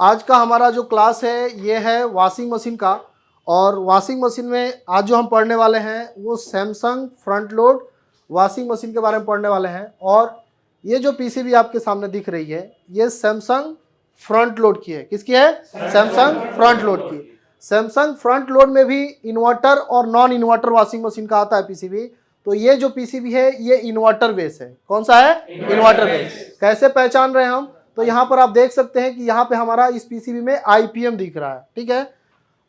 आज का हमारा जो क्लास है ये है वॉशिंग मशीन का। और वॉशिंग मशीन में आज जो हम पढ़ने वाले हैं वो Samsung front load washing machine के बारे में पढ़ने वाले हैं। और ये जो पीसीबी आपके सामने दिख रही है ये सैमसंग फ्रंट लोड की है। किसकी है? सैमसंग फ्रंट लोड की। सैमसंग फ्रंट लोड में भी इन्वर्टर और नॉन इन्वर्टर वॉशिंग मशीन का आता है पीसीबी। तो ये जो पीसीबी है ये इन्वर्टर बेस है। कौन सा है? Inverter base. कैसे पहचान रहे हैं हम? तो यहाँ पर आप देख सकते हैं कि यहाँ पे हमारा इस पीसीबी में आईपीएम दिख रहा है, ठीक है।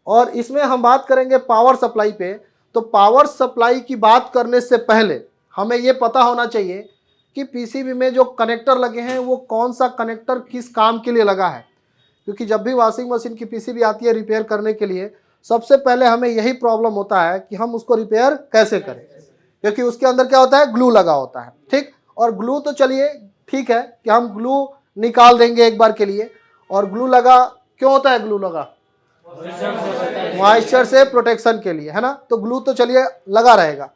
और इसमें हम बात करेंगे पावर सप्लाई पे। तो पावर सप्लाई की बात करने से पहले हमें ये पता होना चाहिए कि पीसीबी में जो कनेक्टर लगे हैं वो कौन सा कनेक्टर किस काम के लिए लगा है। क्योंकि जब भी वॉशिंग मशीन की पीसीबी आती है रिपेयर करने के लिए सबसे पहले हमें यही प्रॉब्लम होता है कि हम उसको रिपेयर कैसे करें, क्योंकि उसके अंदर क्या होता है? ग्लू लगा होता है, ठीक। और ग्लू तो चलिए ठीक है कि हम ग्लू निकाल देंगे एक बार के लिए। और ग्लू लगा क्यों होता है? ग्लू लगा मॉइस्चर से प्रोटेक्शन के लिए, है ना। तो ग्लू तो चलिए लगा रहेगा,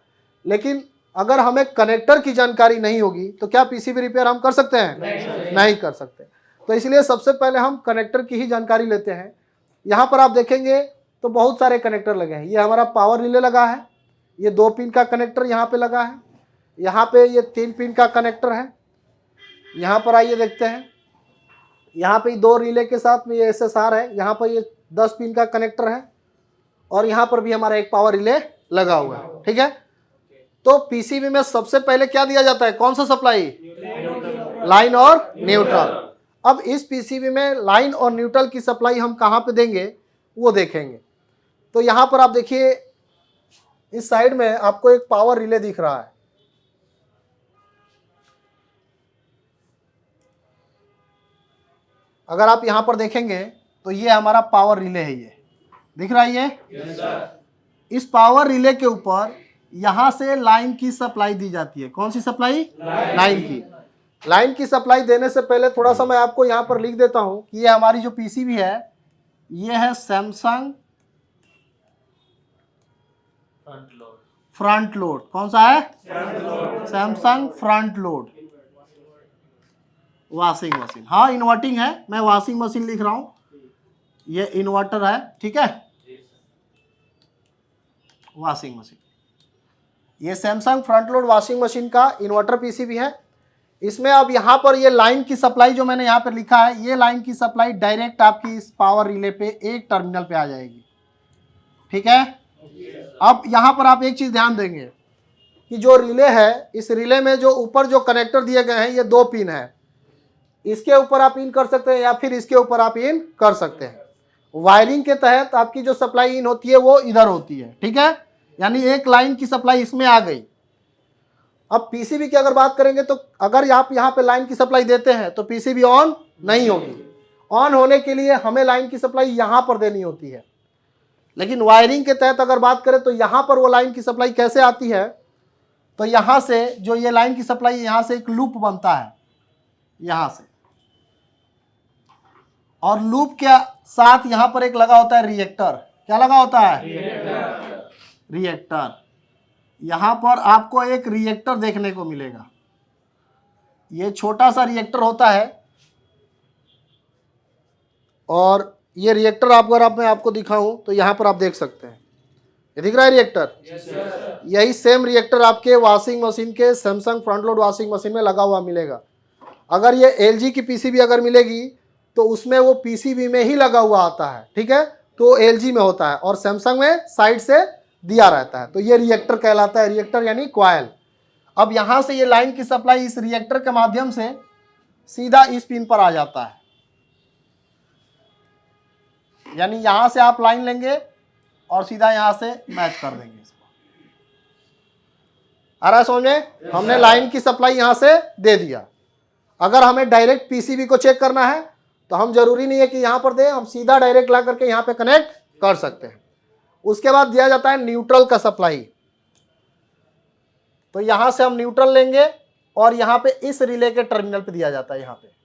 लेकिन अगर हमें कनेक्टर की जानकारी नहीं होगी तो क्या पीसीबी रिपेयर हम कर सकते हैं? नहीं कर सकते। तो इसलिए सबसे पहले हम कनेक्टर की ही जानकारी लेते हैं। यहाँ पर आप देखेंगे तो बहुत सारे कनेक्टर लगे हैं। ये हमारा पावर रिले लगा है, ये 2 पिन का कनेक्टर यहाँ पे लगा है, यहाँ पे ये 3 पिन का कनेक्टर है। यहाँ पर आइए देखते हैं, यहाँ पे 2 रिले के साथ में ये एसएसआर है, यहाँ पर ये 10 पिन का कनेक्टर है और यहाँ पर भी हमारा एक पावर रिले लगा हुआ है, ठीक है। तो पीसीबी में सबसे पहले क्या दिया जाता है? कौन सा सप्लाई? लाइन और न्यूट्रल। अब इस पीसीबी में लाइन और न्यूट्रल की सप्लाई हम कहाँ पे देंगे वो देखेंगे। तो यहाँ पर आप देखिए इस साइड में आपको एक पावर रिले दिख रहा है। अगर आप यहाँ पर देखेंगे तो ये हमारा पावर रिले है, ये दिख रहा है ये। इस पावर रिले के ऊपर यहाँ से लाइन की सप्लाई दी जाती है। कौन सी सप्लाई? लाइन की। लाइन की सप्लाई देने से पहले थोड़ा सा मैं आपको यहाँ पर लिख देता हूँ कि ये हमारी जो पीसीबी है ये है सैमसंग फ्रंट लोड। कौन सा है? Samsung front load washing machine. हाँ इन्वर्टिंग है, मैं वॉशिंग मशीन लिख रहा हूँ, ये इन्वर्टर है, ठीक है। वॉशिंग मशीन, ये Samsung front load washing machine का इन्वर्टर पीसीबी है। इसमें अब यहाँ पर ये लाइन की सप्लाई जो मैंने यहाँ पर लिखा है ये लाइन की सप्लाई डायरेक्ट आपकी इस पावर रिले पे एक टर्मिनल पे आ जाएगी, ठीक है। अब यहाँ पर आप एक चीज ध्यान देंगे कि जो रिले है इस रिले में जो ऊपर जो कनेक्टर दिए गए हैं ये 2 पिन है। इसके ऊपर आप इन कर सकते हैं या फिर इसके ऊपर आप इन कर सकते हैं। वायरिंग के तहत आपकी जो सप्लाई इन होती है वो इधर होती है, ठीक है। यानी एक लाइन की सप्लाई इसमें आ गई। अब पीसीबी की अगर बात करेंगे तो अगर आप यहाँ पे लाइन की सप्लाई देते हैं तो पीसीबी ऑन नहीं होगी। ऑन होने के लिए हमें लाइन की सप्लाई यहाँ पर देनी होती है। लेकिन वायरिंग के तहत अगर बात करें तो यहाँ पर वो लाइन की सप्लाई कैसे आती है? तो यहाँ से जो ये लाइन की सप्लाई यहाँ से एक लूप बनता है यहाँ से, और लूप के साथ यहाँ पर एक लगा होता है रिएक्टर। क्या लगा होता है? रिएक्टर। यहाँ पर आपको एक रिएक्टर देखने को मिलेगा। ये छोटा सा रिएक्टर होता है और ये रिएक्टर मैं आपको दिखाऊं तो यहाँ पर आप देख सकते हैं, ये दिख रहा है रिएक्टर। यही सेम रिएक्टर आपके वॉशिंग मशीन के Samsung front load washing machine में लगा हुआ मिलेगा। अगर ये एलजी की पीसीबी अगर मिलेगी तो उसमें वो पीसीबी में ही लगा हुआ आता है, ठीक है। तो एलजी में होता है और सैमसंग में साइड से दिया रहता है। तो ये रिएक्टर कहलाता है, रिएक्टर यानी कॉइल। अब यहाँ से ये लाइन की सप्लाई इस रिएक्टर के माध्यम से सीधा इस पिन पर आ जाता है। यानी यहाँ से आप लाइन लेंगे और सीधा यहाँ से मैच कर देंगे इसको। आ रहा है समझ में? हमने लाइन की सप्लाई यहाँ से दे दिया। अगर हमें डायरेक्ट पीसीबी को चेक करना है तो हम जरूरी नहीं है कि यहाँ पर दें, हम सीधा डायरेक्ट ला करके यहाँ पे कनेक्ट कर सकते हैं। उसके बाद दिया जाता है न्यूट्रल का सप्लाई। तो यहाँ से हम न्यूट्रल लेंगे और यहाँ पे इस रिले के टर्मिनल पे दिया जाता है। यहाँ पे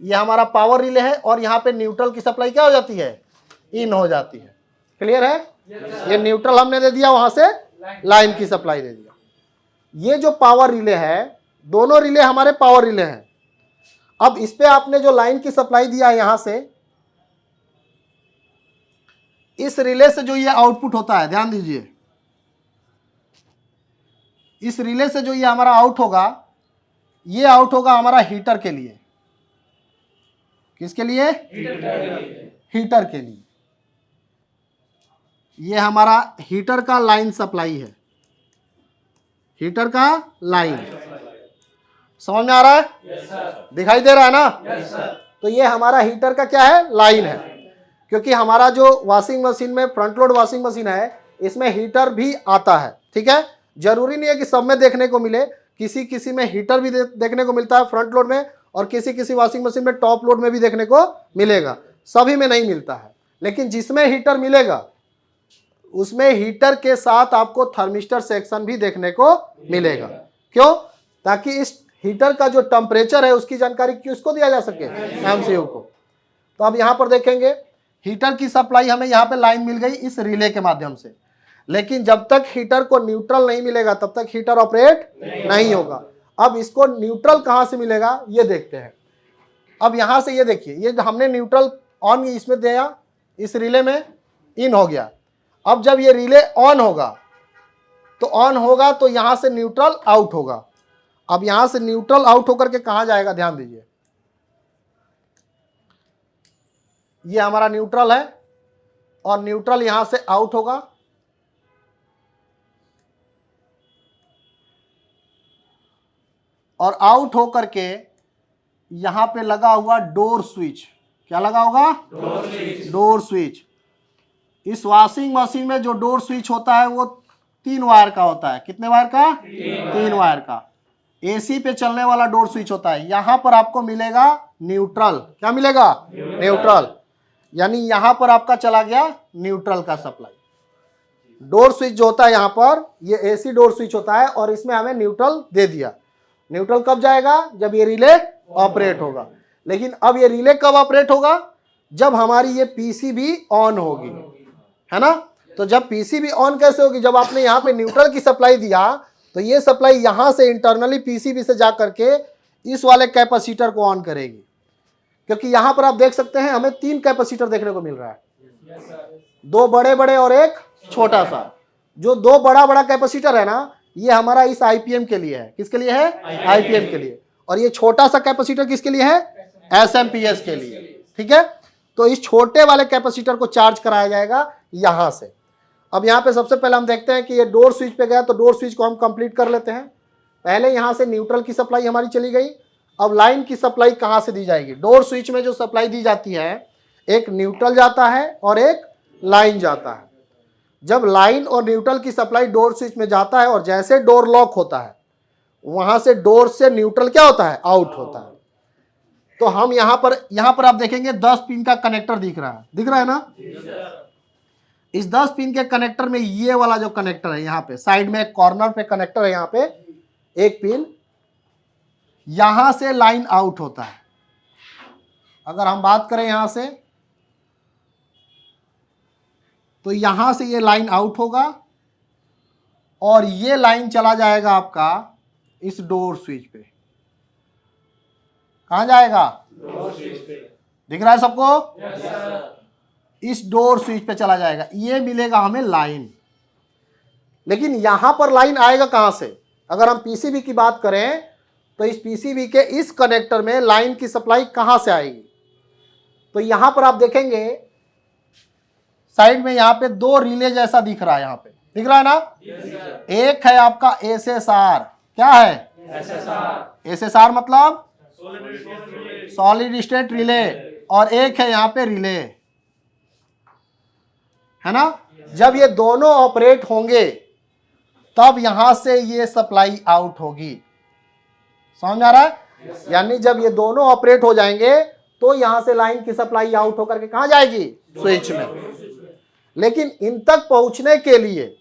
ये हमारा पावर रिले है और यहाँ पे न्यूट्रल की सप्लाई क्या हो जाती है? इन हो जाती है। क्लियर है? ये न्यूट्रल हमने दे दिया, वहां से लाइन की सप्लाई दे दिया। ये जो पावर रिले है, दोनों रिले हमारे पावर रिले हैं। अब इस पे आपने जो लाइन की सप्लाई दिया है यहां से, इस रिले से जो ये आउटपुट होता है, ध्यान दीजिए, इस रिले से जो ये हमारा आउट होगा, ये आउट होगा हमारा हीटर के लिए। किसके लिए? हीटर के लिए। ये हमारा हीटर का लाइन सप्लाई है, हीटर का लाइन। समझ में आ रहा है? दिखाई दे रहा है ना? तो ये हमारा हीटर का क्या है? लाइन है। क्योंकि हमारा जो वॉशिंग मशीन में फ्रंट लोड वॉशिंग मशीन है, इसमें हीटर भी आता है। ठीक है, जरूरी नहीं है कि सब में देखने को मिले, किसी किसी में हीटर भी देखने को मिलता है फ्रंट लोड में, और किसी किसी वॉशिंग मशीन में टॉप लोड में भी देखने को मिलेगा, सभी में नहीं मिलता है। लेकिन जिसमें हीटर मिलेगा उसमें हीटर के साथ आपको थर्मिस्टर सेक्शन भी देखने को मिलेगा। क्यों? ताकि इस हीटर का जो टेम्परेचर है उसकी जानकारी किसको दिया जा सके? एमसीयू को। तो अब यहां पर देखेंगे, हीटर की सप्लाई हमें यहां पे लाइन मिल गई इस रिले के माध्यम से, लेकिन जब तक हीटर को न्यूट्रल नहीं मिलेगा तब तक हीटर ऑपरेट नहीं होगा। अब इसको न्यूट्रल कहां से मिलेगा ये देखते हैं। अब यहां से ये देखिए, ये हमने न्यूट्रल ऑन इसमें दिया, इस रिले में इन हो गया। अब जब ये रिले ऑन होगा तो यहां से न्यूट्रल आउट होगा। अब यहां से न्यूट्रल आउट होकर के कहां जाएगा? ध्यान दीजिए, ये हमारा न्यूट्रल है और न्यूट्रल यहां से आउट होगा, और आउट होकर के यहां पे लगा हुआ डोर स्विच। क्या लगा होगा? Door switch. इस वॉशिंग मशीन में जो डोर स्विच होता है वो 3 वायर का होता है। कितने वायर का? 3 वायर का। एसी पे चलने वाला डोर स्विच होता है। यहां पर आपको मिलेगा न्यूट्रल। क्या मिलेगा? न्यूट्रल। यानी यहां पर आपका चला गया न्यूट्रल का सप्लाई। डोर स्विच जो होता है यहां पर, ये एसी डोर स्विच होता है और इसमें हमें न्यूट्रल दे दिया। न्यूट्रल कब जाएगा? जब ये रिले ऑपरेट होगा। लेकिन अब ये रिले कब ऑपरेट होगा? जब हमारी ये पीसीबी ऑन होगी, है ना? तो जब पीसीबी ऑन कैसे होगी? जब आपने यहाँ पे न्यूट्रल की सप्लाई दिया तो ये सप्लाई यहां से इंटरनली पीसीबी से जा करके इस वाले कैपेसिटर को ऑन करेगी। क्योंकि यहां पर आप देख सकते हैं हमें 3 कैपेसिटर देखने को मिल रहा है, 2 बड़े बड़े और एक छोटा सा। जो 2 बड़ा बड़ा कैपेसिटर है ना, ये हमारा इस आईपीएम के लिए है। किसके लिए है? आईपीएम के लिए। और ये छोटा सा कैपेसिटर किसके लिए है? एसएमपीएस के लिए। ठीक है, तो इस छोटे वाले कैपेसिटर को चार्ज कराया जाएगा यहां से। अब यहां पे सबसे पहले हम देखते हैं कि ये डोर स्विच पे गया, तो डोर स्विच को हम कंप्लीट कर लेते हैं। पहले यहां से न्यूट्रल की सप्लाई हमारी चली गई। अब लाइन की सप्लाई कहां से दी जाएगी? डोर स्विच में जो सप्लाई दी जाती है, एक न्यूट्रल जाता है और एक लाइन जाता है। जब लाइन और न्यूट्रल की सप्लाई डोर स्विच में जाता है और जैसे डोर लॉक होता है, वहां से डोर से न्यूट्रल क्या होता है? आउट होता है। तो हम यहां पर आप देखेंगे 10 पिन का कनेक्टर दिख रहा है ना? इस 10 पिन के कनेक्टर में ये वाला जो कनेक्टर है, यहां पे साइड में एक कॉर्नर पे कनेक्टर है, यहां पे एक पिन, यहां से लाइन आउट होता है। अगर हम बात करें यहां से, तो यहां से ये लाइन आउट होगा और ये लाइन चला जाएगा आपका इस डोर स्विच पे। कहां जाएगा? डोर स्विच पे। दिख रहा है सबको? Yes sir. इस डोर स्विच पे चला जाएगा, ये मिलेगा हमें लाइन। लेकिन यहां पर लाइन आएगा कहां से? अगर हम पीसीबी की बात करें तो इस पीसीबी के इस कनेक्टर में लाइन की सप्लाई कहां से आएगी? तो यहां पर आप देखेंगे साइड में यहां पे 2 रिले जैसा दिख रहा है, यहां पे दिख रहा है ना? एक है आपका एसएसआर। क्या है? एसएसआर मतलब सॉलिड स्टेट रिले, और एक है यहां पे रिले, है ना? जब ये दोनों ऑपरेट होंगे तब यहां से ये सप्लाई आउट होगी। समझ आ रहा है? यानी जब ये दोनों ऑपरेट हो जाएंगे तो यहां से लाइन की सप्लाई आउट होकर के कहां जाएगी? स्विच में। लेकिन इन तक पहुंचने के लिए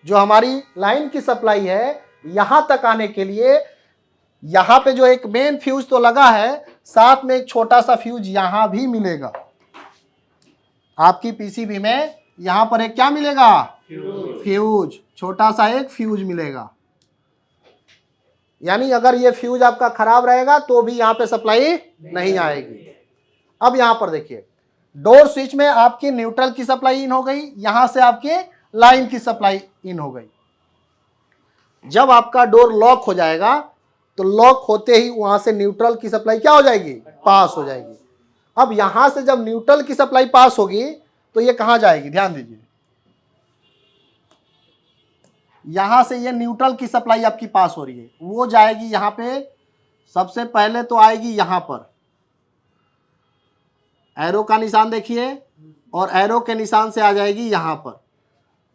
जो हमारी लाइन की सप्लाई है, यहां तक आने के लिए यहां पे जो एक मेन फ्यूज तो लगा है, साथ में एक छोटा सा फ्यूज यहां भी मिलेगा। आपकी पीसीबी में यहां पर एक क्या मिलेगा? फ्यूज। छोटा सा एक फ्यूज मिलेगा। यानी अगर ये फ्यूज आपका खराब रहेगा तो भी यहां पे सप्लाई नहीं आएगी। अब यहां पर देखिए, डोर स्विच में आपकी न्यूट्रल की सप्लाई इन हो गई, यहां से आपकी लाइन की सप्लाई इन हो गई। जब आपका डोर लॉक हो जाएगा तो लॉक होते ही वहां से न्यूट्रल की सप्लाई क्या हो जाएगी, पास हो जाएगी। अब यहां से जब न्यूट्रल की सप्लाई पास होगी तो ये कहां जाएगी, ध्यान दीजिए, यहां से ये न्यूट्रल की सप्लाई आपकी पास हो रही है, वो जाएगी यहां पे, सबसे पहले तो आएगी यहां पर, एरो का निशान देखिए, और एरो के निशान से आ जाएगी यहां पर।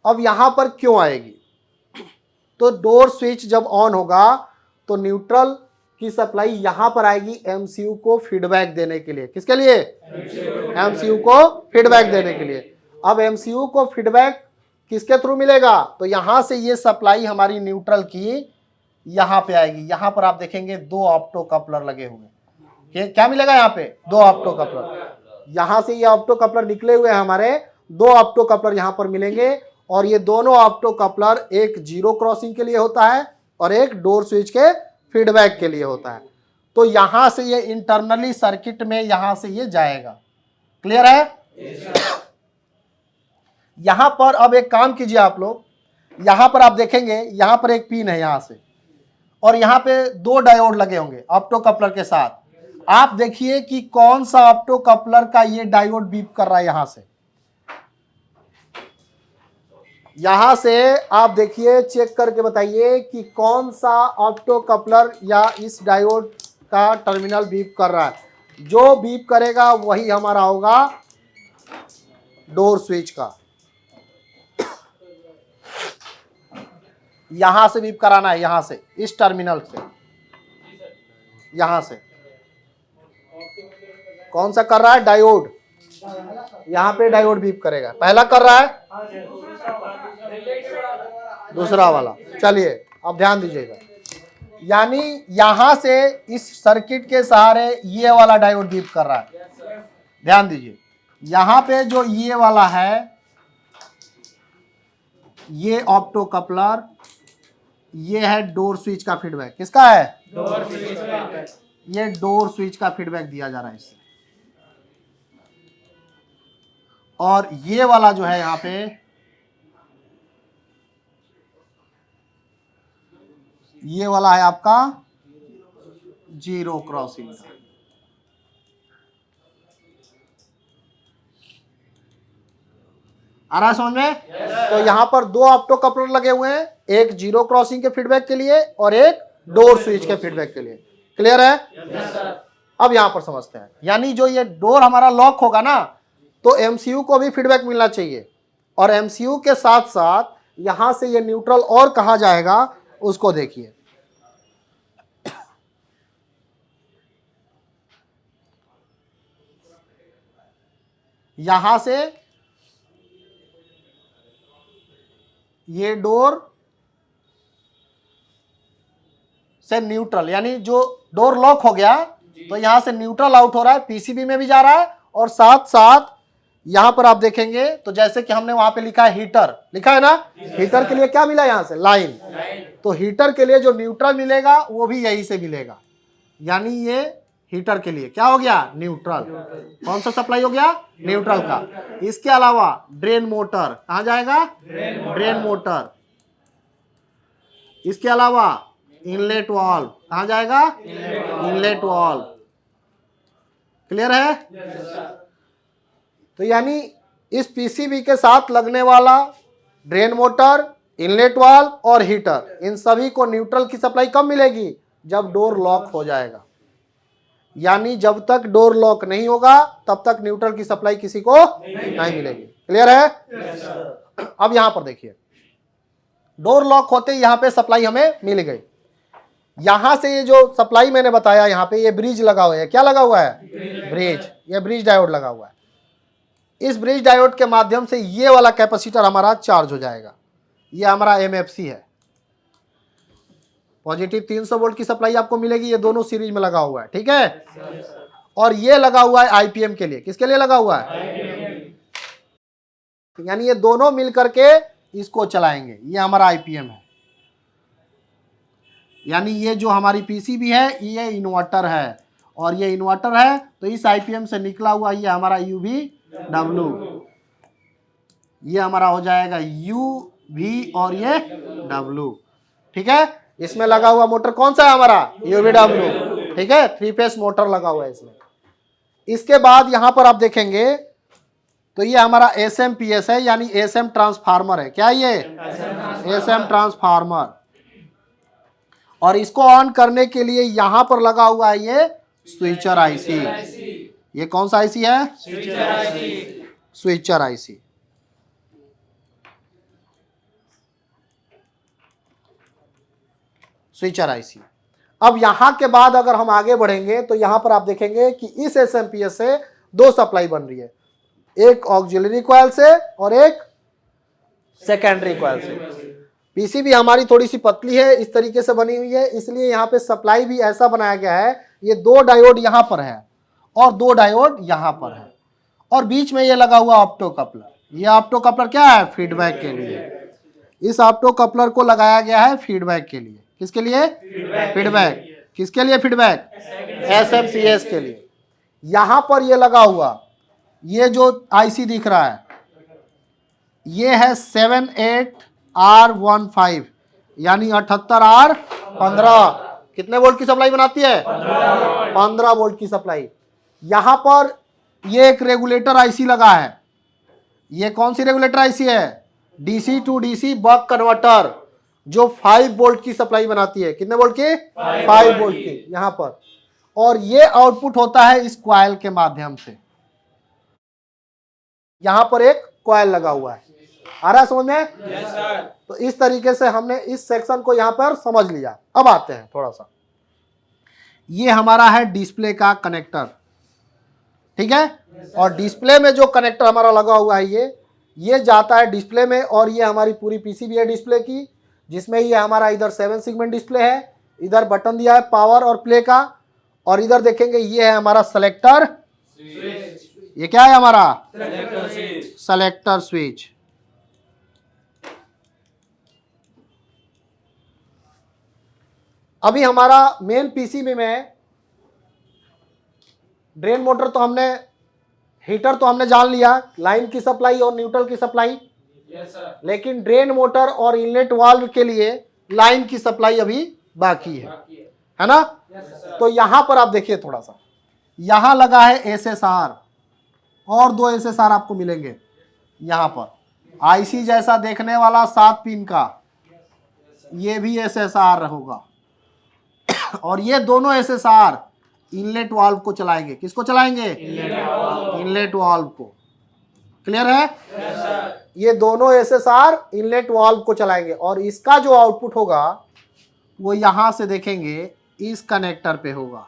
अब यहां पर क्यों आएगी, तो डोर स्विच जब ऑन होगा तो न्यूट्रल की सप्लाई यहां पर आएगी एमसीयू को फीडबैक देने के लिए। किसके लिए, एमसीयू को फीडबैक देने के लिए। अब एमसीयू को फीडबैक किसके थ्रू मिलेगा, तो यहां से ये सप्लाई हमारी न्यूट्रल की यहां पे आएगी। यहां पर आप देखेंगे 2 ऑप्टो कपलर लगे हुए, क्या मिलेगा यहाँ पे, 2 ऑप्टो कपलर। यहां से ये ऑप्टो कपलर निकले हुए हैं हमारे, 2 ऑप्टो कपलर यहां पर मिलेंगे, और ये दोनों ऑप्टो कपलर एक जीरो क्रॉसिंग के लिए होता है और एक डोर स्विच के फीडबैक के लिए होता है। तो यहां से ये इंटरनली सर्किट में यहां से ये जाएगा। क्लियर है? यहां पर अब एक काम कीजिए आप लोग, यहां पर आप देखेंगे यहां पर एक पिन है यहां से, और यहां पे 2 डायोड लगे होंगे ऑप्टो कपलर के साथ। आप देखिए कि कौन सा ऑप्टो कपलर का ये डायोड बीप कर रहा है। यहां से आप देखिए, चेक करके बताइए कि कौन सा ऑप्टो कपलर या इस डायोड का टर्मिनल बीप कर रहा है। जो बीप करेगा वही हमारा होगा डोर स्विच का। यहां से बीप कराना है, यहां से, इस टर्मिनल से, यहां से। कौन सा कर रहा है, डायोड, यहां पे डायोड बीप करेगा। पहला कर रहा है, दूसरा वाला। चलिए अब ध्यान दीजिएगा, यानी यहां से इस सर्किट के सहारे ये वाला डायोड बीप कर रहा है। ध्यान दीजिए, यहां पे जो ये वाला है, ये ऑप्टो कपलर, ये है डोर स्विच का फीडबैक। किसका है, डोर स्विच का। ये डोर स्विच का फीडबैक दिया जा रहा है इससे। और ये वाला जो है यहां पे, ये वाला है आपका जीरो क्रॉसिंग का। आ रहा है समझ में? तो यहां पर 2 ऑप्टो कपलर लगे हुए हैं, एक जीरो क्रॉसिंग के फीडबैक के लिए और एक डोर स्विच के फीडबैक के लिए। क्लियर है? अब यहां पर समझते हैं, यानी जो ये डोर हमारा लॉक होगा ना, तो एमसीयू को भी फीडबैक मिलना चाहिए, और एमसीयू के साथ साथ यहां से ये न्यूट्रल और कहां जाएगा उसको देखिए। यहां से ये डोर से न्यूट्रल, यानी जो डोर लॉक हो गया तो यहां से न्यूट्रल आउट हो रहा है, पीसीबी में भी जा रहा है, और साथ साथ यहां पर आप देखेंगे तो जैसे कि हमने वहां पे लिखा है हीटर, लिखा है ना, हीटर के लिए क्या मिला यहां से, लाइन। तो हीटर के लिए जो न्यूट्रल मिलेगा वो भी यही से मिलेगा, यानी ये हीटर के लिए क्या हो गया, न्यूट्रल। कौन सा सप्लाई हो गया, न्यूट्रल का। इसके अलावा ड्रेन मोटर कहां जाएगा, ड्रेन मोटर। इसके अलावा इनलेट वाल्व कहां जाएगा, इनलेट वाल्व। क्लियर है? तो यानी इस पीसीबी के साथ लगने वाला ड्रेन मोटर, इनलेट वाल्व और हीटर, इन सभी को न्यूट्रल की सप्लाई कब मिलेगी, जब डोर लॉक हो जाएगा। यानी जब तक डोर लॉक नहीं होगा तब तक न्यूट्रल की सप्लाई किसी को नहीं मिलेगी। क्लियर है? अब यहां पर देखिए, डोर लॉक होते ही यहां पे सप्लाई हमें मिल गई। यहां से ये जो सप्लाई मैंने बताया, यहां पे ये ब्रिज लगा हुआ है, क्या लगा हुआ है, ब्रिज। ये ब्रिज डायोड लगा हुआ है। इस ब्रिज डायोड के माध्यम से ये वाला कैपेसिटर हमारा चार्ज हो जाएगा। ये हमारा एमएफसी है, पॉजिटिव 300 वोल्ट की सप्लाई आपको मिलेगी। ये दोनों सीरीज में लगा हुआ है, ठीक है। और ये लगा हुआ है आईपीएम के लिए। किसके लिए लगा हुआ है, यानी ये दोनों मिलकर के इसको चलाएंगे। ये हमारा आईपीएम है। यानी ये जो हमारी पीसीबी है ये इन्वर्टर है, और ये इन्वर्टर है तो इस आईपीएम से निकला हुआ ये हमारा यूवीडब्ल्यू, ये हमारा हो जाएगा यूवी और ये डब्ल्यू। ठीक है, इसमें लगा हुआ मोटर कौन सा है हमारा, यूवीडब्ल्यू। ठीक है, 3 फेस मोटर लगा हुआ है इसमें। इसके बाद यहां पर आप देखेंगे तो ये हमारा एसएमपीएस है, यानी एसएम ट्रांसफार्मर है। क्या ये एसएम ट्रांसफार्मर, और इसको ऑन करने के लिए यहां पर लगा हुआ है ये स्विचर आईसी। ये कौन सा आईसी है, स्विचर आईसी। Switcher IC. अब यहां के बाद अगर हम आगे बढ़ेंगे तो यहां पर आप देखेंगे कि इस एसएमपीएस से 2 सप्लाई बन रही है, एक ऑक्सिलरी कॉइल से और एक सेकेंडरी कॉइल से। पीसीबी हमारी थोड़ी सी पतली है, इस तरीके से बनी हुई है, इसलिए यहाँ पे सप्लाई भी ऐसा बनाया गया है, ये 2 डायोड यहाँ पर है और 2 डायोड यहाँ पर है, और बीच में ये लगा हुआ ऑप्टो कपलर। ये ऑप्टो कपलर क्या है, फीडबैक के लिए। इस ऑप्टो कपलर को लगाया गया है फीडबैक के लिए। किसके लिए, फीडबैक। किसके लिए फीडबैक, एसएमपीएस के लिए। यहां पर ये लगा हुआ ये जो आईसी दिख रहा है ये है 78R15, यानी 78R15। कितने वोल्ट की सप्लाई बनाती है, 15 वोल्ट की सप्लाई। यहां पर ये एक रेगुलेटर आईसी लगा है। ये कौन सी रेगुलेटर आईसी है, DC to DC buck converter, जो 5 वोल्ट की सप्लाई बनाती है। कितने वोल्ट की, 5 वोल्ट की यहां पर। और ये आउटपुट होता है इस कॉइल के माध्यम से। यहां पर एक कॉइल लगा हुआ है, आ रहा है समझ में? yes, sir। तो इस तरीके से हमने इस सेक्शन को यहां पर समझ लिया। अब आते हैं थोड़ा सा, ये हमारा है डिस्प्ले का कनेक्टर। ठीक है, yes, और डिस्प्ले में जो कनेक्टर हमारा लगा हुआ है ये जाता है डिस्प्ले में, और ये हमारी पूरी पीसीबी है डिस्प्ले की, जिसमें ये हमारा इधर 7 सेगमेंट डिस्प्ले है, इधर बटन दिया है पावर और प्ले का, और इधर देखेंगे ये है हमारा सेलेक्टर। ये क्या है हमारा, सेलेक्टर स्विच। अभी हमारा मेन पीसीबी में ड्रेन मोटर तो हमने, हीटर तो हमने जान लिया, लाइन की सप्लाई और न्यूट्रल की सप्लाई। yes, लेकिन ड्रेन मोटर और इनलेट वाल्व के लिए लाइन की सप्लाई अभी बाकी है ना? yes, तो यहां पर आप देखिए थोड़ा सा, यहां लगा है एसएसआर, और 2 एसएसआर आपको मिलेंगे यहां पर। आईसी जैसा देखने वाला 7 पिन का, ये भी एसएसआर होगा। और ये दोनों एसएसआर इनलेट वाल्व को चलाएंगे। किसको चलाएंगे, इनलेट वाल्व को। क्लियर है? yes, ये दोनों एसएसआर इनलेट वाल्व को चलाएंगे, और इसका जो आउटपुट होगा वो यहां से देखेंगे इस कनेक्टर पे होगा।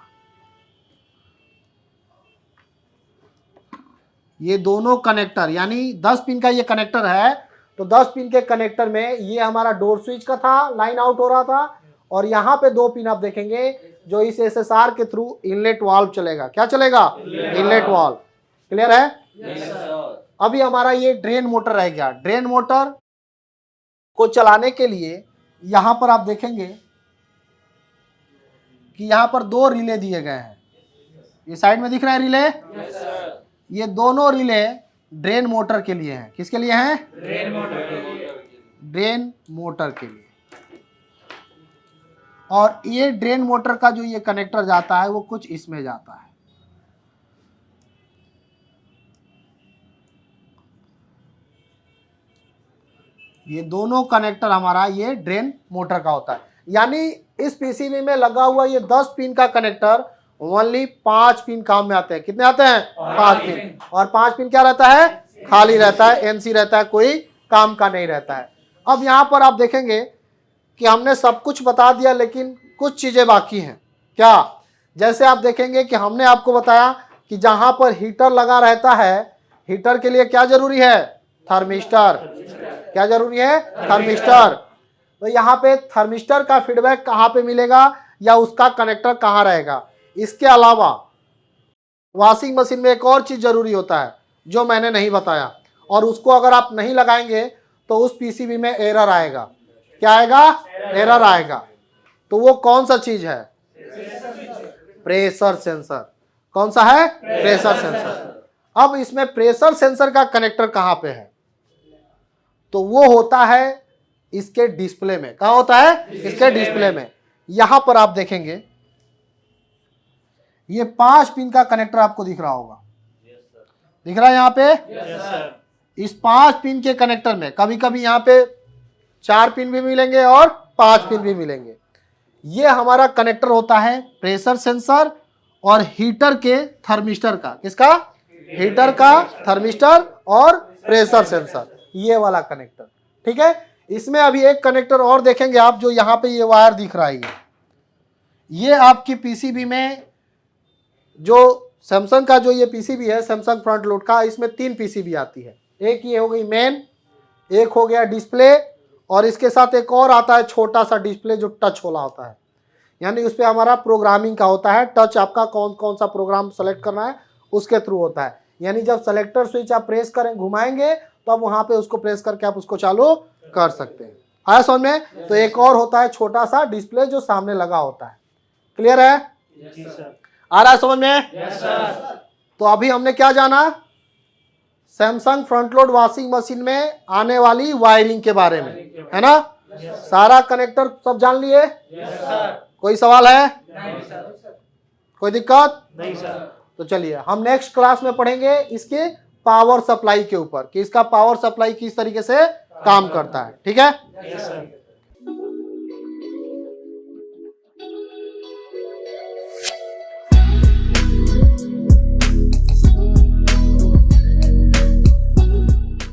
ये दोनों कनेक्टर, यानी 10 पिन का ये कनेक्टर है, तो 10 पिन के कनेक्टर में ये हमारा डोर स्विच का था, लाइन आउट हो रहा था, और यहाँ पे 2 पिन आप देखेंगे जो इस एसएसआर के थ्रू इनलेट वाल्व चलेगा। क्या चलेगा, इनलेट वाल्व। क्लियर है? yes, अभी हमारा ये ड्रेन मोटर रह गया। ड्रेन मोटर को चलाने के लिए यहाँ पर आप देखेंगे कि यहाँ पर 2 रिले दिए गए हैं। ये साइड में दिख रहा है रिले, yes, ये दोनों रिले ड्रेन मोटर के लिए हैं। किसके लिए हैं, ड्रेन मोटर के लिए। ड्रेन मोटर के लिए। और ये ड्रेन मोटर का जो ये कनेक्टर जाता है वो कुछ इसमें जाता है। ये दोनों कनेक्टर हमारा ये ड्रेन मोटर का होता है। यानी इस पीसीबी में लगा हुआ ये 10 पिन का कनेक्टर ओनली 5 पिन काम में आते हैं। कितने आते हैं, 5 पिन। और 5 पिन क्या रहता है, खाली रहता है, एनसी रहता है, कोई काम का नहीं रहता है। अब यहाँ पर आप देखेंगे कि हमने सब कुछ बता दिया, लेकिन कुछ चीजें बाकी हैं। क्या? जैसे आप देखेंगे कि हमने आपको बताया कि जहां पर हीटर लगा रहता है, हीटर के लिए क्या जरूरी है, थर्मिस्टर। क्या जरूरी है, थर्मिस्टर। तो यहाँ पे थर्मिस्टर का फीडबैक कहाँ पे मिलेगा, या उसका कनेक्टर कहाँ रहेगा। इसके अलावा वॉशिंग मशीन में एक और चीज जरूरी होता है जो मैंने नहीं बताया, और उसको अगर आप नहीं लगाएंगे तो उस पीसीबी में एरर आएगा। क्या आएगा, एरर आएगा। तो वो कौन सा चीज है? Pressure sensor. कौन सा है? Pressure sensor. अब इसमें प्रेशर सेंसर का कनेक्टर कहां पे है? तो वो होता है इसके डिस्प्ले में। कहां होता है? इसके डिस्प्ले में। यहां पर आप देखेंगे ये 5 पिन का कनेक्टर आपको दिख रहा होगा। दिख रहा है यहां पे? इस 5 पिन के कनेक्टर में कभी कभी यहां पे 4 पिन भी मिलेंगे और 5 पिन भी मिलेंगे। ये हमारा कनेक्टर होता है प्रेशर सेंसर और हीटर के थर्मिस्टर का। किसका? हीटर का, थर्मिस्टर और प्रेशर सेंसर, ये वाला कनेक्टर। ठीक है। इसमें अभी एक कनेक्टर और देखेंगे आप, जो यहां पे ये वायर दिख रहा है, ये आपकी पीसीबी में, जो सैमसंग का जो ये पीसीबी है सैमसंग फ्रंट लोड का, इसमें 3 पीसीबी आती है। एक ये हो गई मेन, एक हो गया डिस्प्ले, और इसके साथ एक और आता है छोटा सा डिस्प्ले जो टच वाला होता है, यानी उस पर हमारा प्रोग्रामिंग का होता है। टच आपका कौन कौन सा प्रोग्राम सेलेक्ट करना है उसके थ्रू होता है, यानी जब सेलेक्टर स्विच आप प्रेस करें, घुमाएंगे, तो आप वहां पे उसको प्रेस करके आप उसको चालू कर सकते हैं। आया समझ में? तो एक और होता है छोटा सा डिस्प्ले जो सामने लगा होता है। क्लियर है? आ रहा है समझ में? तो अभी हमने क्या जाना? Samsung front load washing machine में आने वाली वायरिंग के बारे में, है ना? सारा कनेक्टर सब जान लिए? कोई सवाल है? कोई दिक्कत? नहीं सर। तो चलिए हम नेक्स्ट क्लास में पढ़ेंगे इसके पावर सप्लाई के ऊपर, कि इसका पावर सप्लाई किस तरीके से काम करता है। ठीक है?